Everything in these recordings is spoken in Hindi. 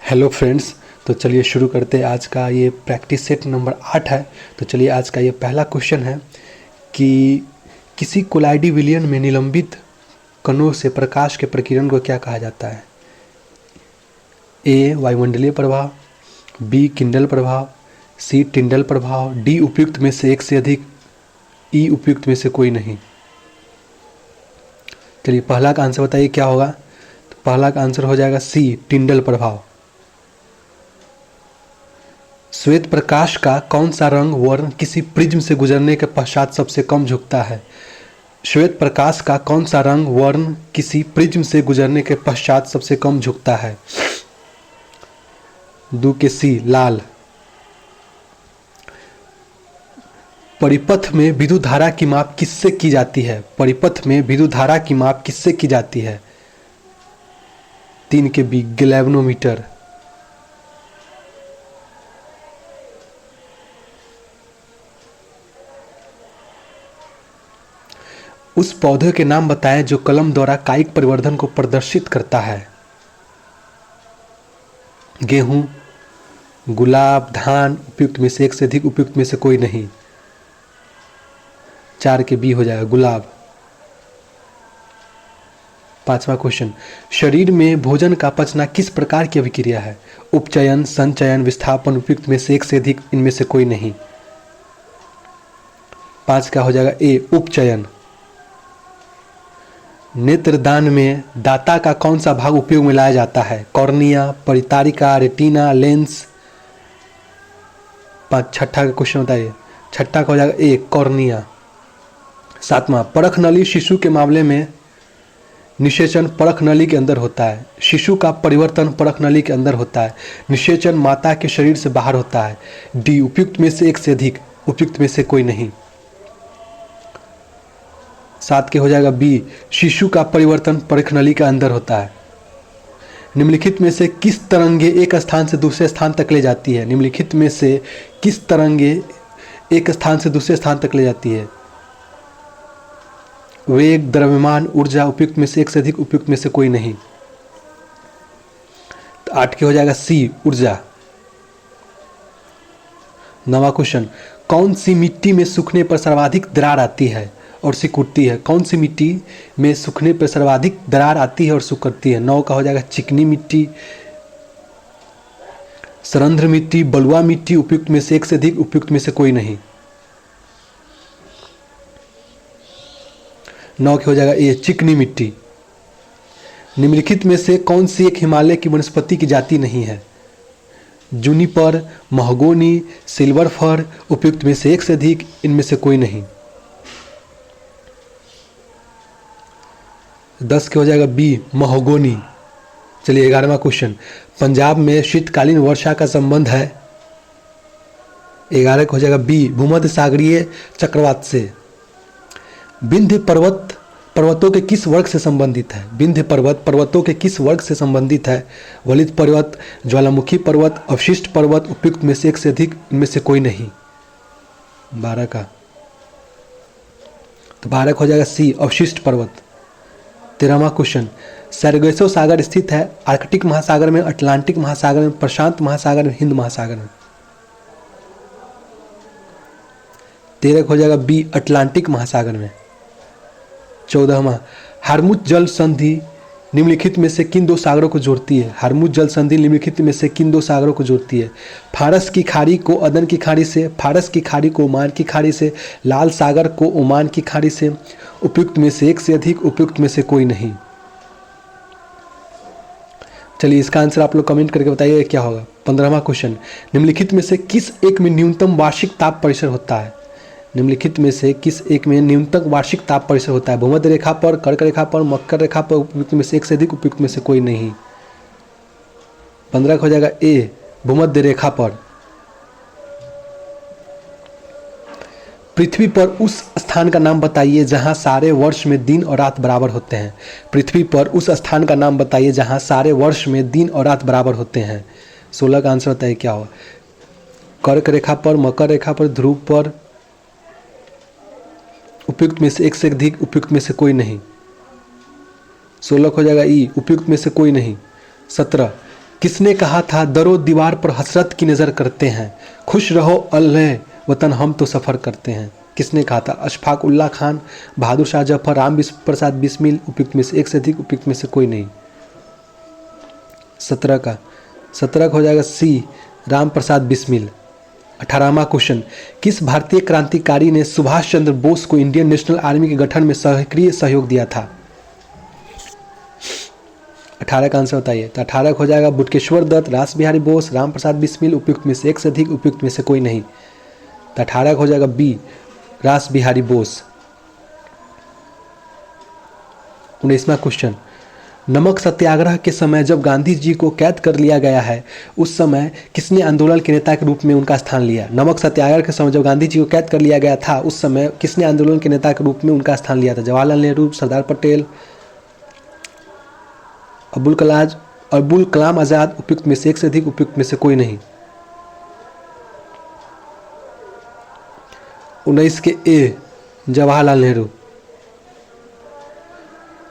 Hello friends. तो चलिए शुरू करते हैं। आज का ये प्रैक्टिस सेट नंबर 8 है। तो चलिए आज का ये पहला क्वेश्चन है कि किसी कोलाइडी विलयन में निलंबित कणों से प्रकाश के प्रकीर्णन को क्या कहा जाता है। ए वायुमंडलीय प्रभाव, बी किंडल प्रभाव, सी टिंडल प्रभाव, डी उपयुक्त में से एक से अधिक, ई उपयुक्त में से कोई नहीं। चलिए पहला का आंसर बताइए क्या होगा। तो पहला का आंसर हो जाएगा सी टिंडल प्रभाव। श्वेत प्रकाश का कौन सा रंग वर्ण किसी प्रिज्म से गुजरने के पश्चात सबसे कम झुकता है। श्वेत प्रकाश का कौन सा रंग वर्ण किसी प्रिज्म से गुजरने के पश्चात सबसे कम झुकता है। दो के सी लाल। परिपथ में विद्युत धारा की माप किससे की जाती है। परिपथ में विद्युत धारा की माप किससे की जाती है। 3 के बी गैल्वेनोमीटर। उस पौधे के नाम बताएं जो कलम द्वारा कायिक परिवर्धन को प्रदर्शित करता है। गेहूं, गुलाब, धान। उपयुक्त में से एक से अधिक, उपयुक्त में से कोई नहीं। 4 के बी हो जाएगा गुलाब। पांचवा क्वेश्चन, शरीर में भोजन का पचना किस प्रकार की अभिक्रिया है। उपचयन, संचयन, विस्थापन। उपयुक्त में से एक से अधिक, इनमें से कोई नहीं। 5 का हो जाएगा ए उपचयन। नेत्रदान में दाता का कौन सा भाग उपयोग में लाया जाता है। कॉर्निया, परितारिका, रेटिना, लेंस। छठा का क्वेश्चन बताइए। छठा का हो जाएगा ए कॉर्निया। 7वां, परख नली शिशु के मामले में निषेचन परख नली के अंदर होता है। शिशु का परिवर्तन परख नली के अंदर होता है। निषेचन माता के शरीर से बाहर होता है। डी उपयुक्त में से एक से अधिक, उपयुक्त में से कोई नहीं। 7 के हो जाएगा बी शिशु का परिवर्तन परख नली के अंदर होता है। निम्नलिखित में से किस तरंगे एक स्थान से दूसरे स्थान तक ले जाती है। निम्नलिखित में से किस तरंगे एक स्थान से दूसरे स्थान तक ले जाती है। वेग, द्रव्यमान, ऊर्जा। उपयुक्त में से एक से अधिक, उपयुक्त में से कोई नहीं। तो 8 के हो जाएगा सी ऊर्जा। 9वां क्वेश्चन, कौन सी मिट्टी में सूखने पर सर्वाधिक दरार आती है और सिकुड़ती है। कौन सी मिट्टी में सूखने पर सर्वाधिक दरार आती है और सिकुड़ती है। 9 का हो जाएगा चिकनी मिट्टी, सरंध्र मिट्टी, बलुआ मिट्टी। उपयुक्त में से एक से अधिक, उपयुक्त में से कोई नहीं। 9 के हो जाएगा ए चिकनी मिट्टी। निम्नलिखित में से कौन सी एक हिमालय की वनस्पति की जाति नहीं है। Juniper, mahogany, silver fir. उपयुक्त में से एक से अधिक, इनमें से कोई नहीं। 10 के हो जाएगा बी महोगोनी। चलिए 11वां क्वेश्चन, पंजाब में शीतकालीन वर्षा का संबंध है। 11 का हो जाएगा बी भूमध्य सागरीय चक्रवात से। विंध्य पर्वत पर्वतों के किस वर्ग से संबंधित है। विंध्य पर्वत पर्वतों के किस वर्ग से संबंधित है। वलित पर्वत, ज्वालामुखी पर्वत, अवशिष्ट पर्वत। उपयुक्त में से एक से अधिक, इनमें से कोई नहीं। 12 का तो 12 का हो जाएगा सी अवशिष्ट पर्वत। 13वां क्वेश्चन, सरगेसो सागर स्थित है आर्कटिक महासागर में, अटलांटिक महासागर में, प्रशांत महासागर में, हिंद महासागर में। 13 का हो जाएगा बी अटलांटिक महासागर में। 14वां, हार्मुज जल संधि निम्नलिखित में से किन दो सागरों को जोड़ती है। हार्मुज जल संधि निम्नलिखित में से किन दो सागरों को जोड़ती है। फारस की खाड़ी को अदन की खाड़ी से, फारस की खाड़ी को ओमान की खाड़ी से, लाल सागर को ओमान की खाड़ी से। उपयुक्त में से एक से अधिक, उपयुक्त में से कोई नहीं। चलिए इसका आंसर आप लोग कमेंट करके बताइए क्या होगा। 15वां क्वेश्चन, निम्नलिखित में से किस एक में न्यूनतम वार्षिक ताप परिसर होता है। निम्नलिखित में से किस एक में न्यूनतम वार्षिक ताप परिसर होता है। भूमध्य रेखा पर, कर्क रेखा पर, मकर रेखा पर। उपयुक्त में से एक से अधिक, उपयुक्त में से कोई नहीं। 15 का हो जाएगा ए भूमध्य रेखा पर। पृथ्वी पर उस स्थान का नाम बताइए जहां सारे वर्ष में दिन और रात बराबर होते हैं। पृथ्वी पर उस स्थान का नाम बताइए जहां सारे वर्ष में दिन और रात बराबर होते हैं। 16 का आंसर बताइए क्या होगा। कर्क रेखा पर, मकर रेखा पर, ध्रुव पर। उपयुक्त में से एक से अधिक, उपयुक्त में से कोई नहीं। 16 हो जाएगा ई उपयुक्त में से कोई नहीं। 17, किसने कहा था दरो दीवार पर हसरत की नज़र करते हैं, खुश रहो अल्लाह वतन हम तो सफ़र करते हैं? किसने कहा था? अशफाक उल्लाह खान, बहादुर शाह जफर, राम प्रसाद बिस्मिल। उपयुक्त में से एक से अधिक, उपयुक्त में से कोई नहीं। 17 का हो जाएगा सी, राम प्रसाद बिस्मिल। 18वां क्वेश्चन, किस भारतीय क्रांतिकारी ने सुभाष चंद्र बोस को इंडियन नेशनल आर्मी के गठन में सक्रिय सहयोग दिया था? 18 का आंसर बताइए। तो 18 हो जाएगा बुटकेश्वर दत्त, रास बिहारी बोस, राम प्रसाद बिस्मिल। उपयुक्त में से एक से अधिक, उपयुक्त में से कोई नहीं। तो 18 हो जाएगा बी, रास बिहारी बोस। 19वां क्वेश्चन, नमक सत्याग्रह के समय जब गांधी जी को कैद कर लिया गया है, उस समय किसने आंदोलन के नेता के रूप में उनका स्थान लिया? नमक सत्याग्रह के समय जब गांधी जी को कैद कर लिया गया था, उस समय किसने आंदोलन के नेता के रूप में उनका स्थान लिया था? जवाहरलाल नेहरू, सरदार पटेल, अबुल कलाम आज़ाद। उपयुक्त में से एक से अधिक, उपयुक्त में से कोई नहीं। 19 के ए, जवाहरलाल नेहरू।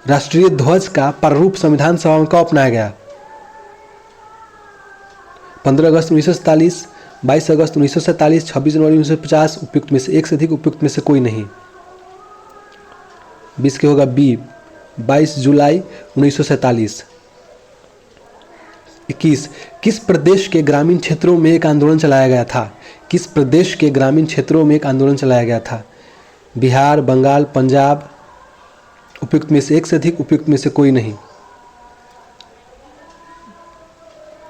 राष्ट्रीय ध्वज का प्रारूप संविधान सभा में कब अपनाया गया? 15 अगस्त 1947, 22 अगस्त 1947, 26 जनवरी 1950। उपयुक्त में से एक से अधिक, उपयुक्त में से कोई नहीं। 20 के होगा बी, 22 जुलाई 1947। 21, किस प्रदेश के ग्रामीण क्षेत्रों में एक आंदोलन चलाया गया था? किस प्रदेश के ग्रामीण क्षेत्रों में एक आंदोलन चलाया गया था? बिहार, बंगाल, पंजाब। उपयुक्त में से एक से अधिक, उपयुक्त में से कोई नहीं।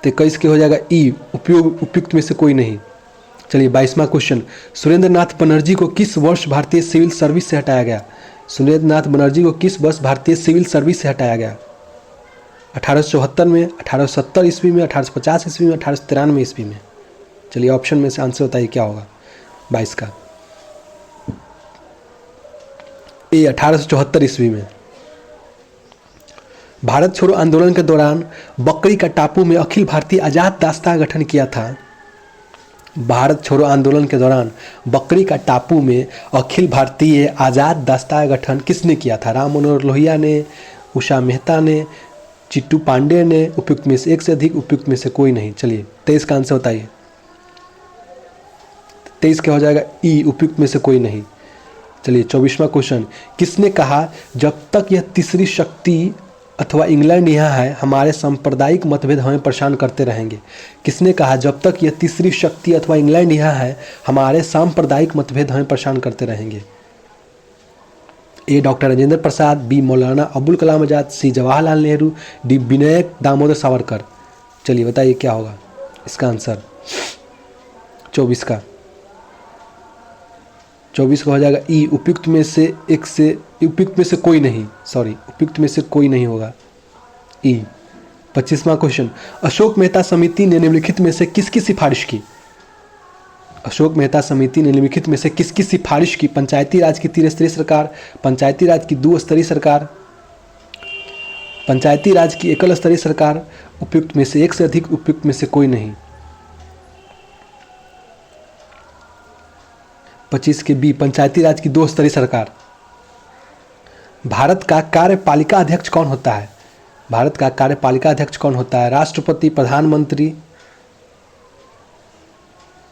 23 के हो जाएगा ई, उपयुक्त में से कोई नहीं। चलिए 22वां क्वेश्चन, सुरेंद्र नाथ बनर्जी को किस वर्ष भारतीय सिविल सर्विस से हटाया गया? सुरेंद्र नाथ बनर्जी को किस वर्ष भारतीय सिविल सर्विस से हटाया गया? 1874 में, 1870 ईस्वी में, 1850 ईस्वी में, 1893 ईस्वी में? चलिए ऑप्शन में से आंसर बताइए क्या होगा 22 का। ए, 1874 ईस्वी में। भारत छोड़ो आंदोलन के दौरान बकरी का टापू में अखिल भारतीय आजाद दास्ता गठन किया था। भारत छोड़ो आंदोलन के दौरान बकरी का टापू में अखिल भारतीय आजाद दास्ता गठन किसने किया था? राम मनोहर लोहिया ने, उषा मेहता ने, चिट्टू पांडे ने। उपयुक्त में से एक से अधिक, उपयुक्त में से कोई नहीं। चलिए 23 का आंसर बताइए। 23 क्या हो जाएगा ई, उपयुक्त में से कोई नहीं। चलिए 24वां क्वेश्चन, किसने कहा जब तक यह तीसरी शक्ति अथवा इंग्लैंड यहाँ है, हमारे सांप्रदायिक मतभेद हमें परेशान करते रहेंगे? किसने कहा जब तक यह तीसरी शक्ति अथवा इंग्लैंड यहाँ है, हमारे सांप्रदायिक मतभेद हमें परेशान करते रहेंगे? ए, डॉक्टर राजेंद्र प्रसाद, बी, मौलाना अबुल कलाम आज़ाद, सी, जवाहरलाल नेहरू, डी, विनायक दामोदर सावरकर। चलिए बताइए क्या होगा इसका आंसर 24 का। 24 का हो जाएगा ई, उपयुक्त में से एक से, उपयुक्त में से कोई नहीं, सॉरी, उपयुक्त में से कोई नहीं होगा ई। 25वां क्वेश्चन, अशोक मेहता समिति ने निम्नलिखित में से किसकी सिफारिश की? अशोक मेहता समिति ने निम्नलिखित में से किसकी सिफारिश की? पंचायती राज की त्रिस्तरीय सरकार, पंचायती राज की 2 स्तरीय सरकार, पंचायती राज की एकल स्तरीय सरकार। उपयुक्त में से एक से अधिक, उपयुक्त में से कोई नहीं। 25 के बी, पंचायती राज की 2 स्तरीय सरकार। भारत का कार्यपालिका अध्यक्ष कौन होता है? भारत का कार्यपालिका अध्यक्ष कौन होता है? राष्ट्रपति, प्रधानमंत्री,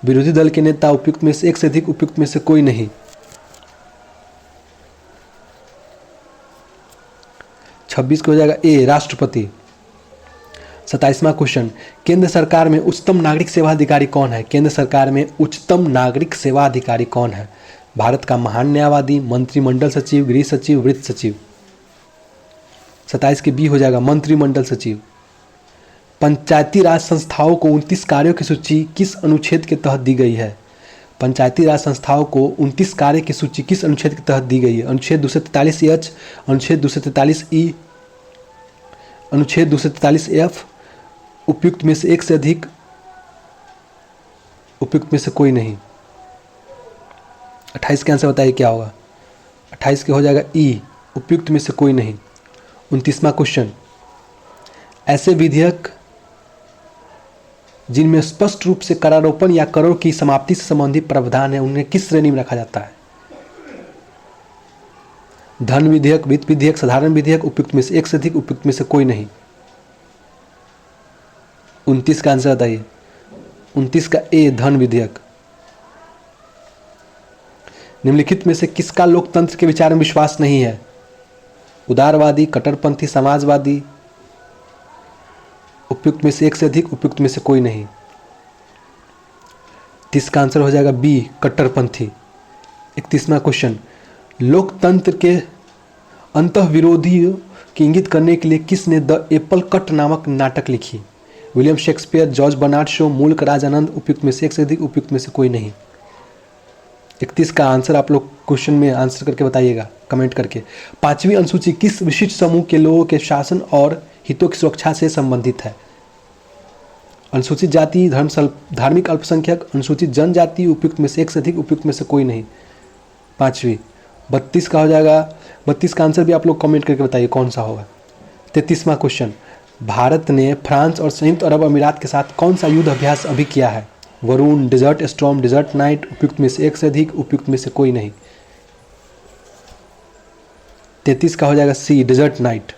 विरोधी दल के नेता। उपयुक्त में से एक से अधिक, उपयुक्त में से कोई नहीं। 26 को हो जाएगा ए, राष्ट्रपति। 27वां क्वेश्चन, केंद्र सरकार में उच्चतम नागरिक सेवा अधिकारी कौन है? केंद्र सरकार में उच्चतम नागरिक सेवा अधिकारी कौन है? भारत का महान न्यायवादी, मंत्रिमंडल सचिव, गृह सचिव, वित्त सचिव। 27 के बी हो जाएगा मंत्रिमंडल सचिव। पंचायती राज संस्थाओं को 29 कार्यों की सूची किस अनुच्छेद के तहत दी गई है? पंचायती राज संस्थाओं को 29 कार्य की सूची किस अनुच्छेद के तहत दी गई है? अनुच्छेद 243 एच, अनुच्छेद 243 ई, अनुच्छेद 243 एफ। उपयुक्त में से एक से अधिक, उपयुक्त में से कोई नहीं। 28 के आंसर बताइए क्या होगा 28 के हो जाएगा ई, उपयुक्त में से कोई नहीं। 29वां क्वेश्चन, ऐसे विधेयक जिनमें स्पष्ट रूप से करारोपण या करों की समाप्ति से संबंधित प्रावधान है, उन्हें किस श्रेणी में रखा जाता है? धन विधेयक, वित्त विधेयक, साधारण विधेयक। उपयुक्त में से एक से अधिक, उपयुक्त में से कोई नहीं। 29 का आंसर बताइए। 29 का ए धन विधेयक। निम्नलिखित में से किसका लोकतंत्र के विचार में विश्वास नहीं है? उदारवादी, कट्टरपंथी, समाजवादी। उपयुक्त में से एक से अधिक, उपयुक्त में से कोई नहीं। 30 का आंसर हो जाएगा बी कट्टरपंथी। 31वां क्वेश्चन, लोकतंत्र के अंतःविरोधी की इंगित करने के लिए किसने द एप्पल कट नामक नाटक लिखी? William Shakespeare, George Bernard Shaw, Mulk Raj आनंद। उपयुक्त में से एक से अधिक, उपयुक्त में से कोई नहीं। 31 का आंसर आप लोग क्वेश्चन में आंसर करके बताइएगा कमेंट करके। 5वीं अनुसूची किस विशिष्ट समूह के लोगों के शासन और हितों की सुरक्षा से संबंधित है? अनुसूचित जाति, धार्मिक अल्पसंख्यक, अनुसूचित जनजाति। उपयुक्त में से एक से अधिक, उपयुक्त में से कोई नहीं। 5वीं। 32 का हो जाएगा। 32 का आंसर भी आप लोग कमेंट करके बताइए कौन सा होगा। 33वां क्वेश्चन, भारत ने फ्रांस और संयुक्त अरब अमीरात के साथ कौन सा युद्ध अभ्यास अभी किया है? Varun, Desert Storm, Desert Knight. उपयुक्त में से एक से अधिक, उपयुक्त में से कोई नहीं। 33 का हो जाएगा सी डेजर्ट नाइट।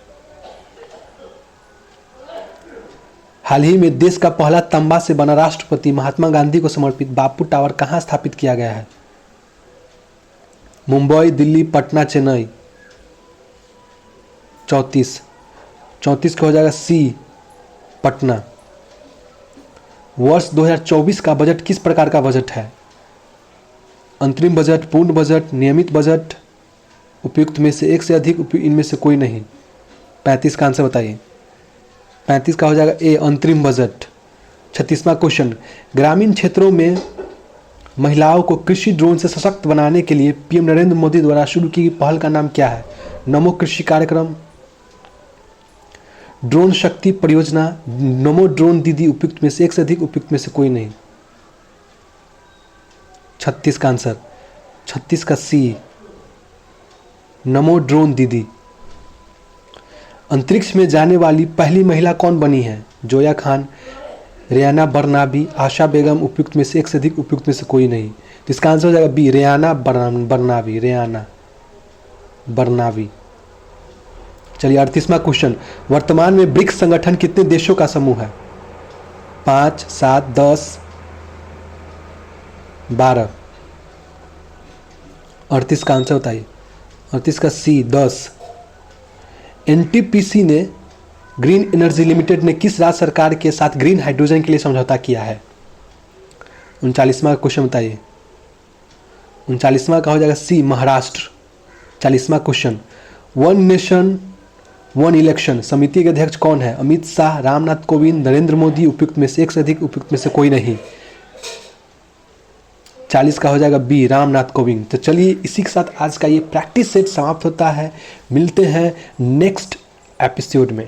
हाल ही में देश का पहला तांबा से बना राष्ट्रपति महात्मा गांधी को समर्पित बापू टावर कहाँ स्थापित किया गया है? मुंबई, दिल्ली, पटना, चेन्नई। 34 का हो जाएगा सी पटना। वर्ष 2024 का बजट किस प्रकार का बजट है? अंतरिम बजट, पूर्ण बजट, नियमित बजट। उपयुक्त में से एक से अधिक, इनमें से कोई नहीं। 35 का आंसर बताइए। 35 का हो जाएगा ए अंतरिम बजट। 36वां क्वेश्चन, ग्रामीण क्षेत्रों में महिलाओं को कृषि ड्रोन से सशक्त बनाने के लिए पीएम नरेंद्र मोदी द्वारा शुरू की गई पहल का नाम क्या है? नमो कृषि कार्यक्रम, ड्रोन शक्ति परियोजना, नमो ड्रोन दीदी। उपयुक्त में से एक से अधिक, उपयुक्त में से कोई नहीं। 36 का आंसर, 36 का सी नमो ड्रोन दीदी। अंतरिक्ष में जाने वाली पहली महिला कौन बनी है? जोया खान, रेयाना बरनाबी, आशा बेगम। उपयुक्त में से एक से अधिक, उपयुक्त में से कोई नहीं। तो इसका आंसर हो जाएगा बी रेयाना बरनाबी, रेयाना बरनाबी। चलिए 38वां क्वेश्चन, वर्तमान में ब्रिक्स संगठन कितने देशों का समूह है? 5, 7, 10, 12। 38 का आंसर बताइए। 38 का सी 10। एनटीपीसी ने ग्रीन एनर्जी लिमिटेड ने किस राज्य सरकार के साथ ग्रीन हाइड्रोजन के लिए समझौता किया है? 39वां क्वेश्चन बताइए। 39वां का हो जाएगा सी महाराष्ट्र। 40वां question, one nation one election समिति के अध्यक्ष कौन है? अमित शाह, रामनाथ कोविंद, नरेंद्र मोदी। उपयुक्त में से एक से अधिक, उपयुक्त में से कोई नहीं। 40 का हो जाएगा बी रामनाथ कोविंद। तो चलिए इसी के साथ आज का ये प्रैक्टिस सेट समाप्त होता है। मिलते हैं नेक्स्ट एपिसोड में।